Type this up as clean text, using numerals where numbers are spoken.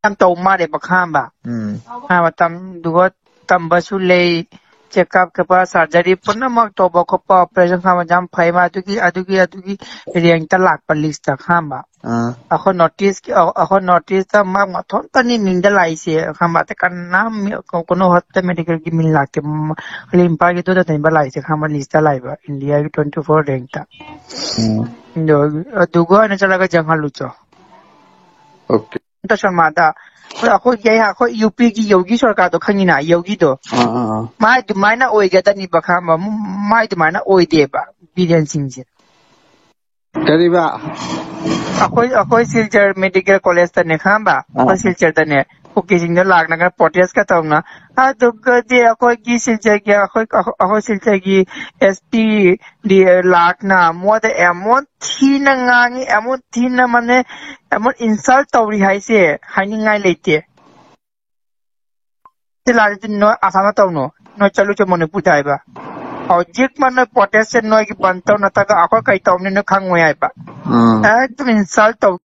ꯌꯥꯝ ꯇꯧ ꯃꯥꯜꯂꯦꯕ ꯈꯪꯕ ꯃꯇꯝ ꯗꯨꯒ ꯇꯝꯕꯁꯨ ꯂꯩ ꯆꯦꯛꯑꯞ ꯀꯩꯄ ꯁꯔꯖꯔꯤ ꯄꯨꯝꯅꯃꯛ ꯇꯧꯕ ꯈꯣꯠꯄ ꯑꯣꯄꯔꯦꯁꯟ ꯈꯪꯕ ꯌꯥꯝ ꯐꯩ ꯑꯗꯨꯒꯤ ꯔꯦꯡꯛꯇ ꯂꯥꯛꯄ ꯂꯤꯁꯇ ꯈꯪꯕ ꯑꯩꯈꯣꯏ ꯅꯣꯔꯠ ꯏꯁꯇ ꯃꯥ ꯃꯊꯣꯟꯇꯅꯤ ꯃꯤꯡꯗ ꯂꯥꯛꯏꯁꯦ ꯈꯪꯕ ꯑꯇꯩ ꯀꯅꯥꯝ ꯀꯩꯅꯣ ꯍꯣꯁꯄꯤꯇꯥꯜ ꯃꯦꯗꯤꯀꯦꯜꯒꯤ ꯃꯤꯡ ꯂꯥꯛꯇꯦ ꯏꯝꯐꯥꯜꯒꯤꯗꯨꯗ ꯅꯦꯕ ꯂꯥꯛꯏꯁꯦ ꯈꯪꯕ ꯂꯤꯁꯇ ꯂꯥꯛꯏꯕ ꯏꯟꯗꯤꯌꯥꯒꯤ 24 ꯔꯦꯡꯛꯇ ꯑꯗꯨꯒ ꯑꯣꯏꯅ ꯆꯠꯂꯒ ꯖꯪꯍꯜꯂꯨꯆꯣ ꯑꯣꯀꯦ ꯁꯔꯃꯥꯗ ꯑꯩꯈꯣꯏ ꯌꯨꯄꯤꯒꯤ ꯌꯣꯒꯤ ꯁꯔꯀꯥꯔꯗꯣ ꯈꯪꯉꯤꯅ ꯌꯣꯒꯤꯗꯣ ꯃꯥꯏ ꯑꯗꯨꯃꯥꯏꯅ ꯑꯣꯏꯒꯗꯅꯤꯕ ꯈꯪꯕ ꯃꯥꯏ ꯑꯗꯨꯃꯥꯏꯅ ꯑꯣꯏꯗꯦꯕ ꯕꯤꯔꯦꯟ ꯁꯤꯡꯁꯦ ꯀꯔꯤꯕ ꯑꯩꯈꯣꯏ ꯁꯤꯜꯆꯔ ꯃꯦꯗꯤꯀꯦꯜ ꯀꯣꯂꯦꯖꯇꯅꯦ ꯈꯪꯕ ꯑꯩꯈꯣꯏ ꯁꯤꯜꯆꯔꯗꯅꯦ ꯀꯨꯀꯤꯁꯤꯡꯗꯣ ꯂꯥꯛꯅꯒ ꯄ꯭ꯔꯣꯇꯦꯁꯀ ꯇꯧꯅ ꯑꯗꯨꯒꯗꯤ ꯑꯩꯈꯣꯏꯒꯤ ꯁꯤꯜꯆꯔꯒꯤ ꯑꯩꯈꯣꯏ ꯁꯤꯜꯆꯔꯒꯤ SP ꯗꯤ ꯂꯥꯛꯅ ꯃꯣꯏꯗ ꯑꯦꯃꯣꯟ ꯊꯤꯅ ꯉꯥꯡꯉꯤ ꯑꯦꯃꯣꯟ ꯊꯤꯅ ꯃꯅꯦ ꯑꯦꯃꯣꯟ ꯏꯟꯁꯜꯠ ꯇꯧꯔꯤ ꯍꯥꯏꯁꯦ ꯍꯥꯏꯅꯤꯡꯉꯥꯏ ꯂꯩꯇꯦ ꯁꯤ ꯅꯣꯏ ꯑꯁꯥꯝꯅ ꯇꯧꯅꯣ ꯅꯣꯏ ꯆꯠꯂꯨꯁꯦ ꯃꯅꯤꯄꯨꯔꯗ ꯍꯥꯏꯕ ꯍꯧꯖꯤꯛꯃꯛ ꯅꯣꯏ ꯄ꯭ꯔꯣꯇꯦꯁꯁꯦ ꯅꯣꯏꯒꯤ ꯕꯟ ꯇꯧ ꯅꯠꯇ꯭ꯔꯒ ꯑꯩꯈꯣꯏ ꯀꯩ ꯇꯧꯅꯤ ꯅꯣꯏ ꯈꯪꯉꯣꯏ ꯍꯥꯏꯕ ꯑꯦꯛꯗꯝ ꯏꯟꯁꯜꯠ ꯇꯧ